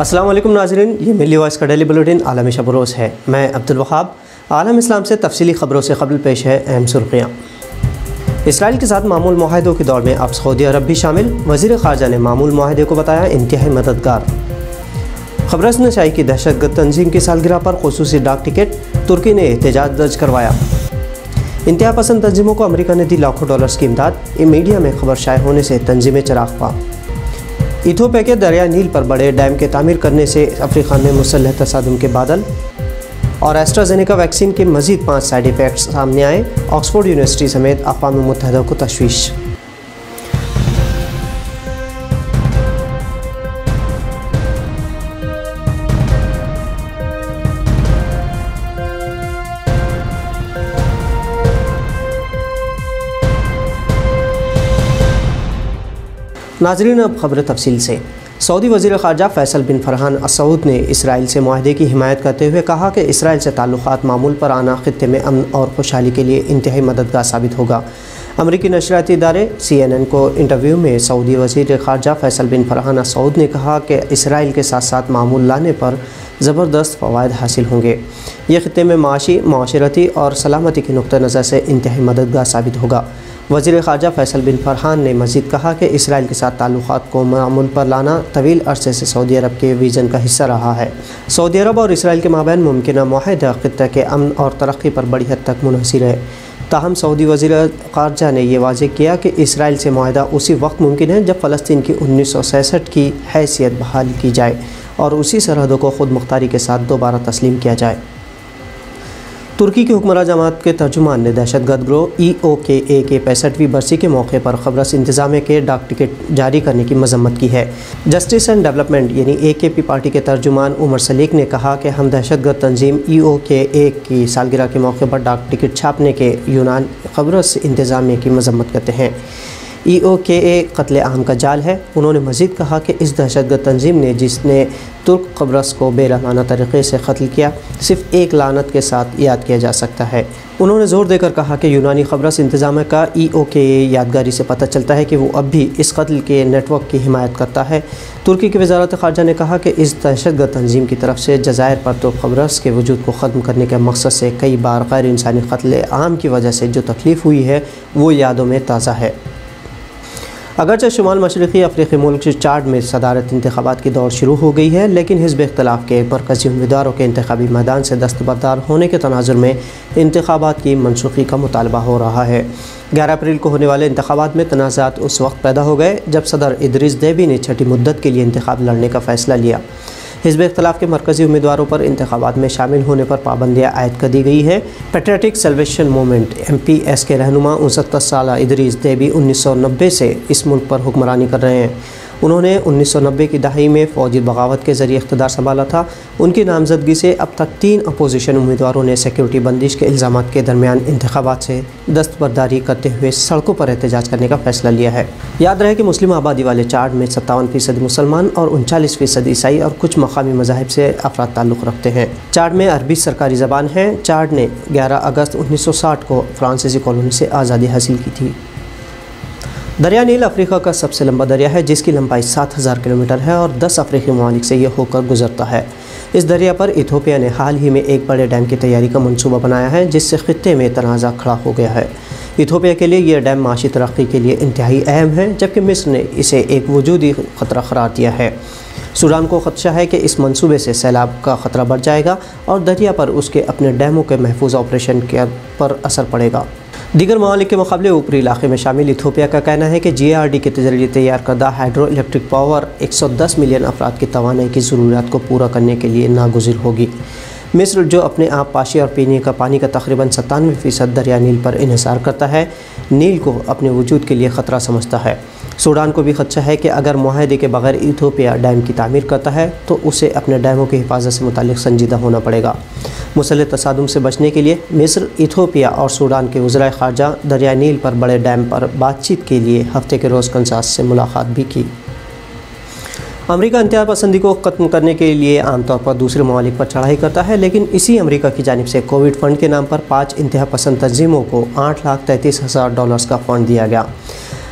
अस्सलाम वालेकुम नाज़रीन, ये मिली वॉइस का डेली बुलेटिन आलमी शब रोज़ है। मैं अब्दुल वहाब। आलम इस्लाम से तफसीली ख़बरों से कबल पेश है अहम सुर्खियाँ। इसराइल के साथ मामूल मुआहदों की दौड़ में अब सऊदी अरब भी शामिल। वज़ीर ख़ारजा ने मामूल मुआहदे को बताया इंतहाई मददगार। खबरस नशाई की दहशतगर्द तंजीम की सालगिरह पर खुसूसी डाक टिकट, तुर्की ने एहतजाज दर्ज करवाया। इंतहा पसंद तंजीमों को अमेरिका ने दी लाखों डॉलर्स की इमदाद। मीडिया में खबर शाये होने से तंजीमें चिराग पा। इथियोपिया के दरिया नील पर बड़े डैम के तामीर करने से अफ्रीका में मुसल्लह तसादुम के बादल। और एस्ट्राजेनेका वैक्सीन के मजीद 5 साइड इफ़ेक्ट्स सामने आए। ऑक्सफोर्ड यूनिवर्सिटी समेत अक़वाम मुत्तहिदा को तशवीश। नाज़रीन, अब खबर तफसील से। सऊदी वज़ीर ख़ारजा फ़ैसल बिन फ़रहान अल सऊद ने इसराइल से मुआहदे की हिमायत करते हुए कहा कि इसराइल से ताल्लुक़ात मामूल पर आना ख़ित्ते में अमन और खुशहाली के लिए इंतहाई मददगार साबित होगा। अमरीकी नशरियाती इदारे CNN को इंटरव्यू में सऊदी वज़ीर ख़ारजा फ़ैसल बिन फ़रहान अल सऊद ने कहा कि इसराइल के साथ साथ मामूल लाने पर ज़बरदस्त फ़वाइद हासिल होंगे। ये ख़ित्ते में माशी, माशरती और सलामती के नुक़्ता नज़र से इंतहाई मददगार साबित होगा। वज़ीर ख़ारजा फ़ैसल बिन फ़रहान ने मज़ीद कहा कि इसराइल के साथ ताल्लुक़ात को मामूल पर लाना तवील अरसे से सऊदी अरब के विज़न का हिस्सा रहा है। सऊदी अरब और इसराइल के माबैन मुमकिन मुआहदा ख़ित्ते के अमन और तरक्की पर बड़ी हद तक मुनहसर है। ताहम सऊदी वज़ीर ख़ारजा ने यह वाज़ेह किया कि इसराइल से मुआहदा उसी वक्त मुमकिन है जब फ़लस्तीन की 1967 की हैसियत बहाल की जाए और उसी सरहदों को ख़ुद मुख्तारी के साथ दोबारा तस्लीम किया जाए। तुर्की की हुक्मरान जमात के तर्जुमान ने दहशतगर्द ग्रोह EOKA के 65वीं बरसी के मौके पर खबरस इंतज़ामिया के डाक टिकट जारी करने की मजम्मत की है। जस्टिस एंड डेवलपमेंट यानी AKP पार्टी के तर्जुमान उमर सलीक ने कहा कि हम दहशतगर्द तंजीम EOKA की सालगिरह के मौके पर डाक टिकट छापने के यूनान खबरस इंतज़ामिया की मजम्मत करते हैं। EOKA कत्ले आम का जाल है। उन्होंने मज़ीद कहा कि इस दहशतगर्द तंजीम ने जिसने तुर्क कब्रस को बेरहमाना तरीक़े से कत्ल किया, सिर्फ एक लानत के साथ याद किया जा सकता है। उन्होंने ज़ोर देकर कहा कि यूनानी खबरस इंतज़ाम का EOKA यादगारी से पता चलता है कि वो अब भी इस कत्ल के नेटवर्क की हिमायत करता है। तुर्की की वज़ारत ख़ारजा ने कहा कि इस दहशतगर्द तंजीम की तरफ से जज़ायर पर तुर्क कब्रस के वजूद को ख़त्म करने के मकसद से कई बार गैर इंसानी कत्ले आम की वजह से जो तकलीफ़ हुई है वो यादों में ताज़ा है। अगरचे शुमाल मशरक़ी अफ्रीकी मुल्क चाड में सदारत इंतखाबात की दौड़ शुरू हो गई है, लेकिन हिज़्ब इख्तिलाफ़ के मरकज़ी उम्मीदवारों के इंतखाबी मैदान से दस्तबरदार होने के तनाज़ुर में इंतखाबात की मनसूखी का मुतालबा हो रहा है। 11 अप्रैल को होने वाले इंतखाबात में तनाज़ात उस वक्त पैदा हो गए जब सदर इदरीस देबी ने छठी मुद्दत के लिए इंतखाब लड़ने का फ़ैसला लिया। हिज़्ब इख्तिलाफ़ के मरकज़ी उम्मीदवारों पर इंतखाबात में शामिल होने पर पाबंदियाँ आयद कर दी गई है। पैट्रियटिक सल्वेशन मूवमेंट MPS के रहनुमा 69 साल इदरीस देबी 1990 से इस मुल्क पर हुक्मरानी कर रहे हैं। उन्होंने 1990 की दहाई में फ़ौजी बगावत के ज़रिए इख्तिदार संभाला था। उनकी नामजदगी से अब तक 3 अपोजिशन उम्मीदवारों ने सिक्योरिटी बंदिश के इल्ज़ामात के दरमियान इंतखाबात से दस्तबरदारी करते हुए सड़कों पर एहतजाज करने का फ़ैसला लिया है। याद रहे कि मुस्लिम आबादी वाले चाड में 57% मुसलमान और 39% ईसाई और कुछ मकामी मज़ाहिब से अफराद ताल्लुक़ रखते हैं। चाड में अरबी सरकारी ज़बान है। चाड ने 11 अगस्त 1960 को फ्रांसीसी कॉलोनी से आज़ादी हासिल की थी। दरिया नील अफ्रीका का सबसे लंबा दरिया है जिसकी लंबाई 7000 किलोमीटर है और 10 अफ्रीकी ममालिक से यह होकर गुजरता है। इस दरिया पर इथियोपिया ने हाल ही में एक बड़े डैम की तैयारी का मंसूबा बनाया है जिससे खित्ते में तनाज़ा खड़ा हो गया है। इथियोपिया के लिए यह डैम माशी तरक्की के लिए इंतहाई अहम है, जबकि मिस्र ने इसे एक वजूदी ख़तरा करार दिया है। सूडान को खदशा है कि इस मंसूबे से सैलाब का ख़तरा बढ़ जाएगा और दरिया पर उसके अपने डैमों के महफूज ऑपरेशन पर असर पड़ेगा। दीगर ममालिक के मुकाबले ऊपरी इलाके में शामिल इथियोपिया का कहना है कि GRD के जरिए तैयार करदा हाइड्रो इलेक्ट्रिक पावर 110 मिलियन अफराद की तवानाई की ज़रूरत को पूरा करने के लिए नागुज़िर होगी। मिस्र जो अपने आप पाशी और पीने का पानी का तकरीबन 97% दरिया नील पर इन्हिसार करता है, नील को अपने वजूद के लिए ख़तरा समझता है। सूडान को भी खदशा है कि अगर मुआहदे के बगैर इथियोपिया डैम की तामीर करता है तो उसे अपने डैमों की हिफाजत से मुतालिक संजीदा होना पड़ेगा। मुसल्लह तसादुम से बचने के लिए मिस्र, इथियोपिया और सूडान के वज़राए ख़ारजा दरिया नील पर बड़े डैम पर बातचीत के लिए हफ्ते के रोज़ कंसास से मुलाकात भी की। अमेरिका इंतहा पसंदी को ख़त्म करने के लिए आमतौर पर दूसरे ममालिक पर चढ़ाई करता है, लेकिन इसी अमेरिका की जानिब से कोविड फ़ंड के नाम पर 5 इंतहा पसंद तंजीमों को $8,33,000 का फ़ंड दिया गया।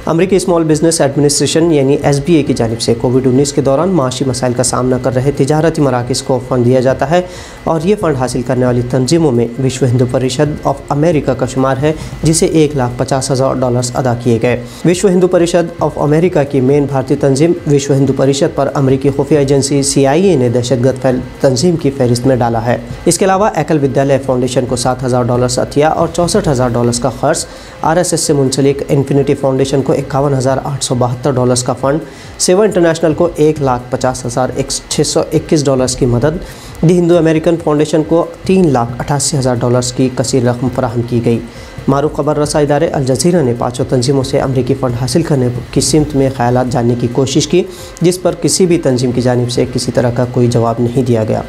अमेरिकी स्मॉल बिजनेस एडमिनिस्ट्रेशन यानी SBA की जानिब से कोविड-19 के दौरान माशी मसाइल का सामना कर रहे तिजारती मराकज़ को फ़ंड दिया जाता है और ये फ़ंड हासिल करने वाली तंजीमों में विश्व हिंदू परिषद ऑफ अमेरिका का शुमार है, जिसे $1,50,000 अदा किए गए। विश्व हिंदू परिषद ऑफ अमेरिका की मेन भारतीय तंजीम विश्व हिंदू परिषद पर अमेरिकी खुफिया एजेंसी CIA ने दहशतगर्द तंजीम की फहरिस्त में डाला है। इसके अलावा एकल विद्यालय फाउंडेशन को $7,000 अतिया और $64,000 का खर्च, RSS से मुंसलिक इन्फिनिटी फाउंडेशन को $51,872 का फ़ंड, सेवा इंटरनेशनल को $1,50,621 की मदद, दी हिंदू अमेरिकन फाउंडेशन को $3,88,000 की कसीर रकम फराहम की गई। मारूफ खबर रसा इदारे अल जज़ीरा ने पाँचों तंजीमों से अमरीकी फ़ंड हासिल करने की सिमत में ख्यालात जानने की कोशिश की, जिस पर किसी भी तंजीम की जानिब से किसी तरह का कोई जवाब नहीं दिया गया।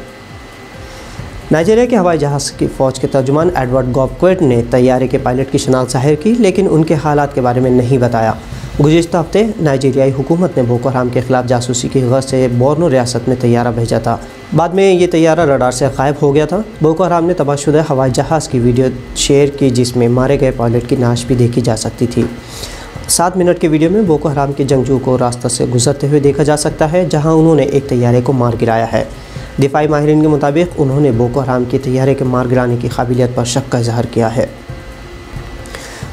नाइजीरिया के हवाई जहाज़ की फ़ौज के तर्जुमान एडवर्ड गॉबक्वेट ने तैयारे के पायलट की शनाख्त ज़ाहिर की, लेकिन उनके हालात के बारे में नहीं बताया। गुज़िश्ता हफ्ते नाइजीरियाई हुकूमत ने बोको हराम के ख़िलाफ़ जासूसी की गर्ज से बोर्नो रियासत में तैयारा भेजा था। बाद में ये तैयारा रडार से गायब हो गया था। बोको हराम ने तबाहशुदा हवाई जहाज़ की वीडियो शेयर की, जिसमें मारे गए पायलट की नाश भी देखी जा सकती थी। 7 मिनट के वीडियो में बोको हराम के जंगजू को रास्ता से गुजरते हुए देखा जा सकता है, जहाँ उन्होंने एक तैयारे को मार गिराया है। दिफाई माहिरीन के मुताबिक उन्होंने बोको हराम के तैयारे के मार गिराने की काबिलियत पर शक का इजहार किया है।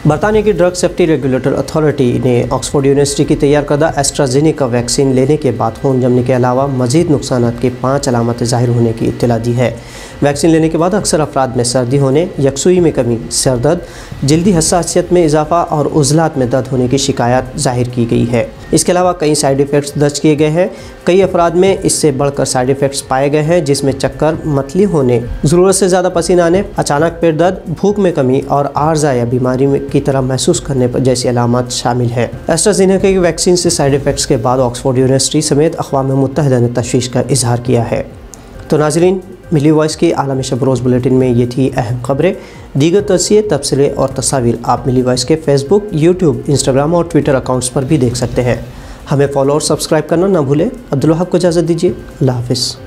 बरतानिया की ड्रग सेफ्टी रेगुलेटर अथॉरिटी ने ऑक्सफोर्ड यूनिवर्सिटी की तैयार करदा एस्ट्राजेनेका वैक्सीन लेने के बाद खून जमने के अलावा मज़ीद नुकसानात की 5 अलामतें ज़ाहिर होने की इत्तला दी है। वैक्सीन लेने के बाद अक्सर अफराद में सर्दी होने, यकसुई में कमी, सर दर्द, जल्दी हसासियत में इजाफा और उज़लात में दर्द होने की शिकायत जाहिर की गई है। इसके अलावा कई साइड इफ़ेक्ट्स दर्ज किए गए हैं। कई अफराद में इससे बढ़कर साइड इफ़ेक्ट्स पाए गए हैं, जिसमें चक्कर, मतली होने, ज़रूरत से ज़्यादा पसीना आने, अचानक पेट दर्द, भूख में कमी और आर्जा या बीमारी की तरह महसूस करने पर जैसी अलामत शामिल है। एस्ट्राजेनेका की वैक्सीन से साइड इफ़ेक्ट्स के बाद ऑक्सफोर्ड यूनिवर्सिटी समेत अक़वाम मुत्तहिदा ने तशवीश का इजहार किया है। तो नाज़रीन, मिली वॉइस की आलमी शब रोज़ बुलेटिन में ये थी अहम खबरें। दीगर तस्वीर, तबसरे और तस्वीर आप मिली वॉइस के फेसबुक, यूट्यूब, इंस्टाग्राम और ट्विटर अकाउंट्स पर भी देख सकते हैं। हमें फॉलो और सब्सक्राइब करना ना भूलें। अब्दुल वहाब को इजाज़त दीजिए। अल्लाह हाफ़िज़।